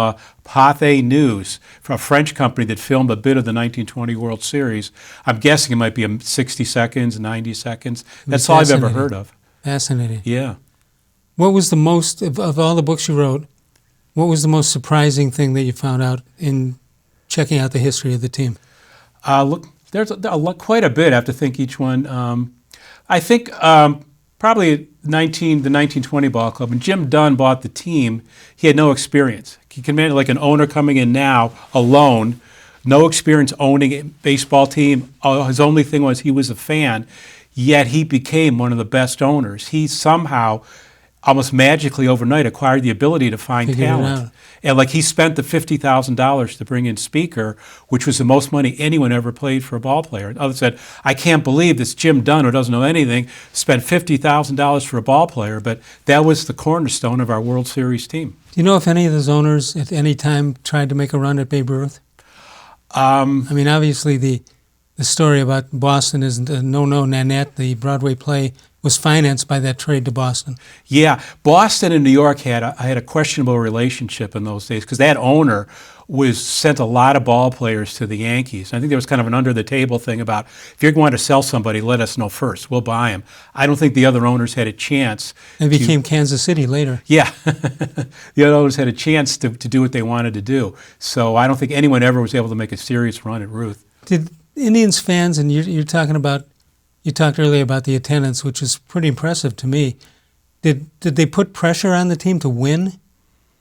Pathé News, from a French company that filmed a bit of the 1920 World Series. I'm guessing it might be 60 seconds, 90 seconds. That's all I've ever heard of. Fascinating. Yeah. What was the most, of all the books you wrote, what was the most surprising thing that you found out in checking out the history of the team? Look, there's quite a bit. I have to think each one. I think probably the 1920 ball club. When Jim Dunn bought the team, he had no experience. He can imagine like an owner coming in now alone, no experience owning a baseball team. His only thing was he was a fan, yet he became one of the best owners. He somehow, almost magically overnight, acquired the ability to find talent. And like he spent the $50,000 to bring in Speaker, which was the most money anyone ever paid for a ball player. And others said, I can't believe this Jim Dunn, who doesn't know anything, spent $50,000 for a ball player. But that was the cornerstone of our World Series team. Do you know if any of those owners at any time tried to make a run at Babe Ruth? I mean, obviously the story about Boston is No Nanette, the Broadway play, was financed by that trade to Boston. Yeah, Boston and New York had a questionable relationship in those days because that owner sent a lot of ball players to the Yankees. I think there was kind of an under-the-table thing about, if you're going to sell somebody, let us know first. We'll buy him. I don't think the other owners had a chance. It became Kansas City later. Yeah. The other owners had a chance to do what they wanted to do. So I don't think anyone ever was able to make a serious run at Ruth. Did Indians fans, and you're talking about, you talked earlier about the attendance, which is pretty impressive to me. Did they put pressure on the team to win?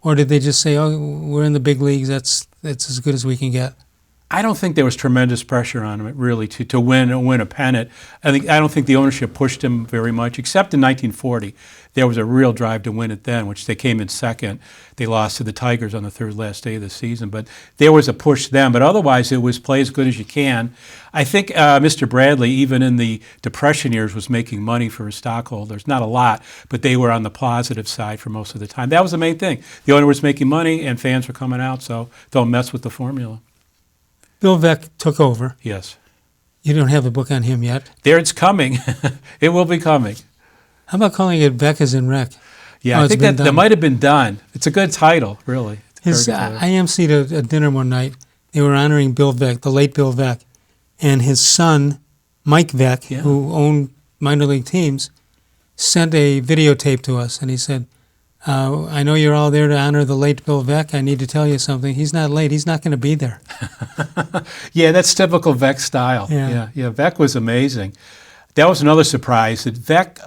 Or did they just say, oh, we're in the big leagues, that's as good as we can get? I don't think there was tremendous pressure on him, really, to win a pennant. I don't think the ownership pushed him very much, except in 1940. There was a real drive to win it then, which they came in second. They lost to the Tigers on the third last day of the season. But there was a push then. But otherwise, it was play as good as you can. I think Mr. Bradley, even in the Depression years, was making money for his stockholders. Not a lot, but they were on the positive side for most of the time. That was the main thing. The owner was making money, and fans were coming out, so don't mess with the formula. Bill Veeck took over. Yes. You don't have a book on him yet. There, it's coming. It will be coming. How about calling it Veeck as in Wreck? Yeah, I think that might have been done. It's a good title, really. I emceed a dinner one night. They were honoring Bill Veeck, the late Bill Veeck, and his son, Mike Veeck, who owned minor league teams, sent a videotape to us, and he said, I know you're all there to honor the late Bill Veeck. I need to tell you something. He's not late. He's not going to be there. Yeah, that's typical Veeck style. Yeah, Veeck was amazing. That was another surprise, that Veeck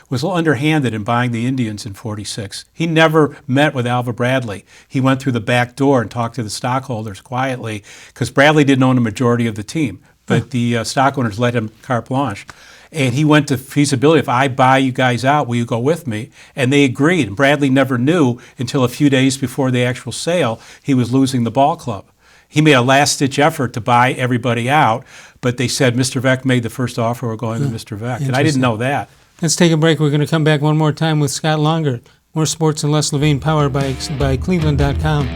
was a little underhanded in buying the Indians in '46. He never met with Alva Bradley. He went through the back door and talked to the stockholders quietly, because Bradley didn't own a majority of the team, but the stock owners let him carte blanche. And he went to feasibility. If I buy you guys out, will you go with me? And they agreed. And Bradley never knew until a few days before the actual sale he was losing the ball club. He made a last-ditch effort to buy everybody out, but they said Mr. Veeck made the first offer, we're going with Mr. Veeck. And I didn't know that. Let's take a break. We're going to come back one more time with Scott Longert. More sports and less Levine, powered by cleveland.com.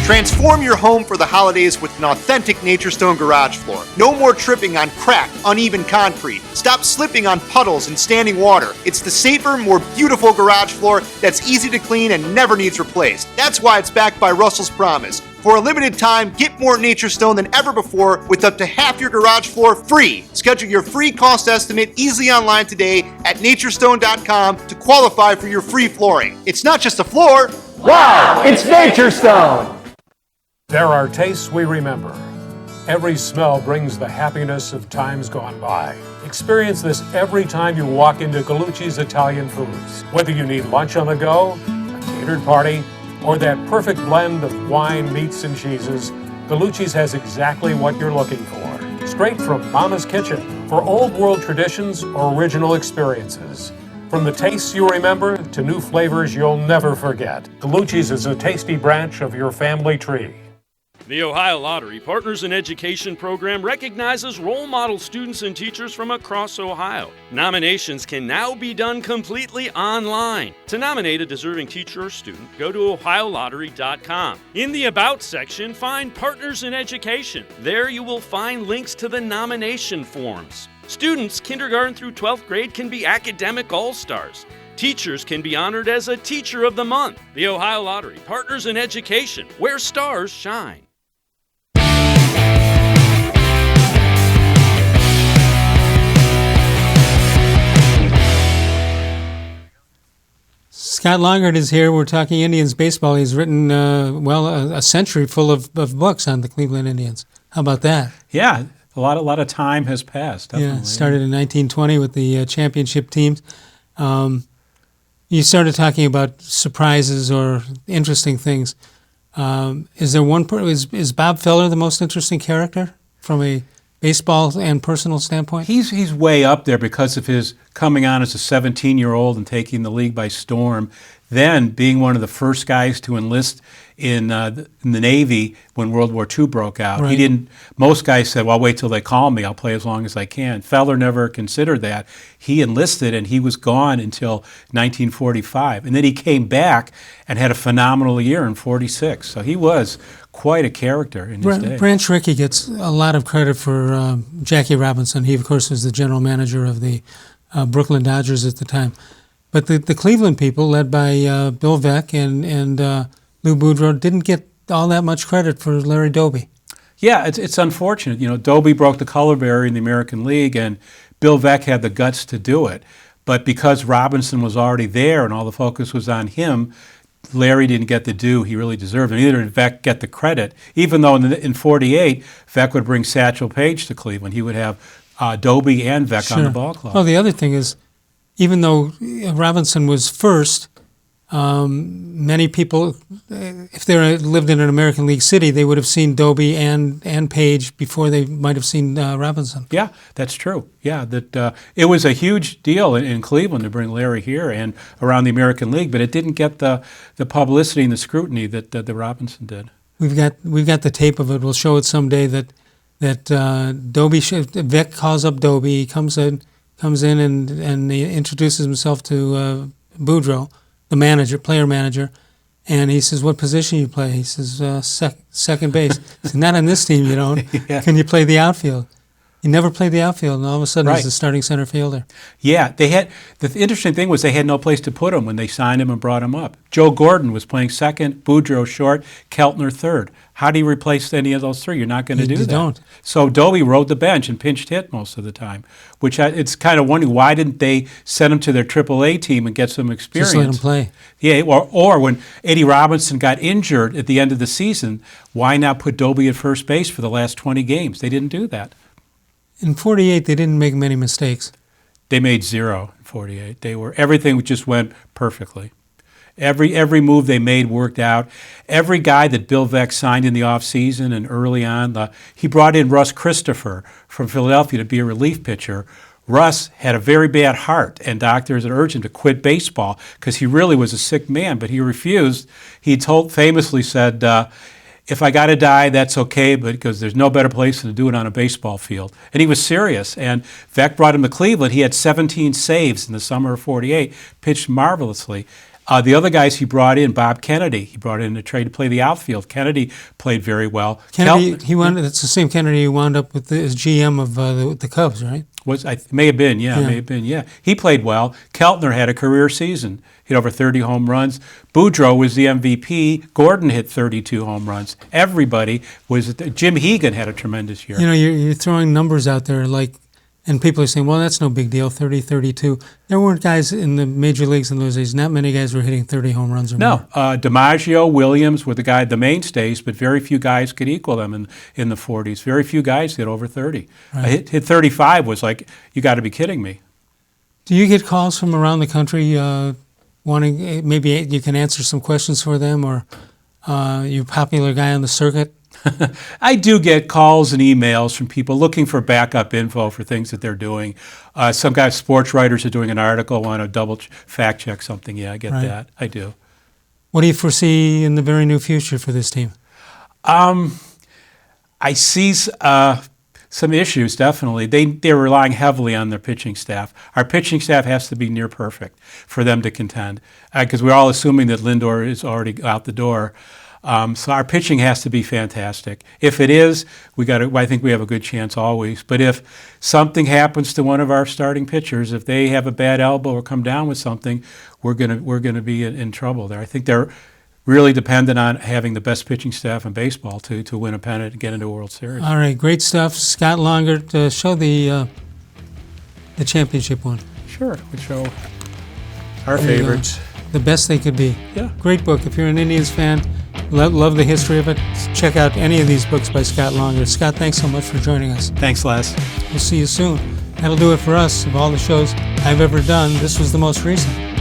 Transform your home for the holidays with an authentic Nature Stone garage floor. No more tripping on cracked, uneven concrete. Stop slipping on puddles and standing water. It's the safer, more beautiful garage floor that's easy to clean and never needs replaced. That's why it's backed by Russell's Promise. For a limited time, get more Nature Stone than ever before with up to half your garage floor free. Schedule your free cost estimate easily online today at naturestone.com to qualify for your free flooring. It's not just a floor. Wow, it's Nature Stone! There are tastes we remember. Every smell brings the happiness of times gone by. Experience this every time you walk into Gallucci's Italian Foods. Whether you need lunch on the go, a catered party, or that perfect blend of wine, meats, and cheeses, Gallucci's has exactly what you're looking for. Straight from Mama's kitchen for old world traditions or original experiences. From the tastes you remember to new flavors you'll never forget, Gallucci's is a tasty branch of your family tree. The Ohio Lottery Partners in Education program recognizes role model students and teachers from across Ohio. Nominations can now be done completely online. To nominate a deserving teacher or student, go to ohiolottery.com. In the About section, find Partners in Education. There you will find links to the nomination forms. Students, kindergarten through 12th grade, can be academic all-stars. Teachers can be honored as a Teacher of the Month. The Ohio Lottery Partners in Education, where stars shine. Scott Longert is here. We're talking Indians baseball. He's written, a century full of books on the Cleveland Indians. How about that? Yeah, a lot of time has passed. Definitely. Yeah, started in 1920 with the championship teams. You started talking about surprises or interesting things. Is there one? Is Bob Feller the most interesting character from a baseball and personal standpoint? He's way up there because of his coming on as a 17-year-old and taking the league by storm, then being one of the first guys to enlist in the Navy when World War II broke out. Right. He didn't. Most guys said, "Well, I'll wait till they call me. I'll play as long as I can." Feller never considered that. He enlisted and he was gone until 1945, and then he came back and had a phenomenal year in '46. So he was quite a character in his day. Branch Rickey gets a lot of credit for Jackie Robinson. He, of course, was the general manager of the Brooklyn Dodgers at the time. But the Cleveland people, led by Bill Veeck and Lou Boudreau, didn't get all that much credit for Larry Doby. Yeah, it's unfortunate. You know, Doby broke the color barrier in the American League, and Bill Veeck had the guts to do it. But because Robinson was already there and all the focus was on him, Larry didn't get the due he really deserved, and neither did Veeck get the credit. Even though in '48, Veeck would bring Satchel Paige to Cleveland, he would have Doby and Veeck on the ball club. Well, the other thing is, even though Robinson was first, many people, if they lived in an American League city, they would have seen Doby and Page before they might have seen Robinson. Yeah, that's true. Yeah, that it was a huge deal in Cleveland to bring Larry here and around the American League, but it didn't get the publicity and the scrutiny that the Robinson did. We've got the tape of it. We'll show it someday. That Doby, Veeck calls up Doby. He comes in and he introduces himself to Boudreau, the player manager, and he says, "What position you play?" He says, "Second base." He says, "Not on this team, you don't. Yeah. Can you play the outfield?" He never played the outfield, and all of a sudden Right. he's the starting center fielder. Yeah, the interesting thing was they had no place to put him when they signed him and brought him up. Joe Gordon was playing second, Boudreau short, Keltner third. How do you replace any of those three? You're not going to do that. You don't. So Doby rode the bench and pinched hit most of the time, which it's kind of wondering, why didn't they send him to their AAA team and get some experience? Just let him play. Yeah, or when Eddie Robinson got injured at the end of the season, why not put Doby at first base for the last 20 games? They didn't do that. In '48, they didn't make many mistakes. They made zero in '48. Everything just went perfectly. Every move they made worked out. Every guy that Bill Veeck signed in the offseason and early on, he brought in Russ Christopher from Philadelphia to be a relief pitcher. Russ had a very bad heart, and doctors had urged him to quit baseball because he really was a sick man, but he refused. He famously said, "If I got to die, that's okay, but because there's no better place than to do it on a baseball field." And he was serious. And Veeck brought him to Cleveland. He had 17 saves in the summer of '48, pitched marvelously. The other guys he brought in, Bob Kennedy, he brought in a trade to play the outfield. Kennedy played very well. Kennedy, it's the same Kennedy who wound up as GM of the Cubs, right? May have been, yeah. He played well. Keltner had a career season, hit over 30 home runs. Boudreau was the MVP. Gordon hit 32 home runs. Everybody was. Jim Hegan had a tremendous year. You know, you're throwing numbers out there and people are saying, well, that's no big deal, 30, 32. There weren't guys in the major leagues in those days. Not many guys were hitting 30 home runs or more. No, DiMaggio, Williams were the mainstays, but very few guys could equal them in the 40s. Very few guys hit over 30. Right. Hit 35 was like, you got to be kidding me. Do you get calls from around the country wanting, maybe you can answer some questions for them, or you're a popular guy on the circuit? I do get calls and emails from people looking for backup info for things that they're doing. Some guys, sports writers, are doing an article, want to double fact check something. Yeah, I get that. I do. What do you foresee in the very near future for this team? I see some issues, definitely. They're relying heavily on their pitching staff. Our pitching staff has to be near perfect for them to contend, because we're all assuming that Lindor is already out the door. So our pitching has to be fantastic. If it is, I think we have a good chance always. But if something happens to one of our starting pitchers, if they have a bad elbow or come down with something, we're gonna be in trouble there. I think they're really dependent on having the best pitching staff in baseball to win a pennant and get into a World Series. All right, great stuff. Scott Longert, show the championship one. Sure, we'll show our favorites. The best they could be. Yeah. Great book. If you're an Indians fan, love the history of it, check out any of these books by Scott Longert. Scott, thanks so much for joining us. Thanks, Les. We'll see you soon. That'll do it for us. Of all the shows I've ever done, this was the most recent.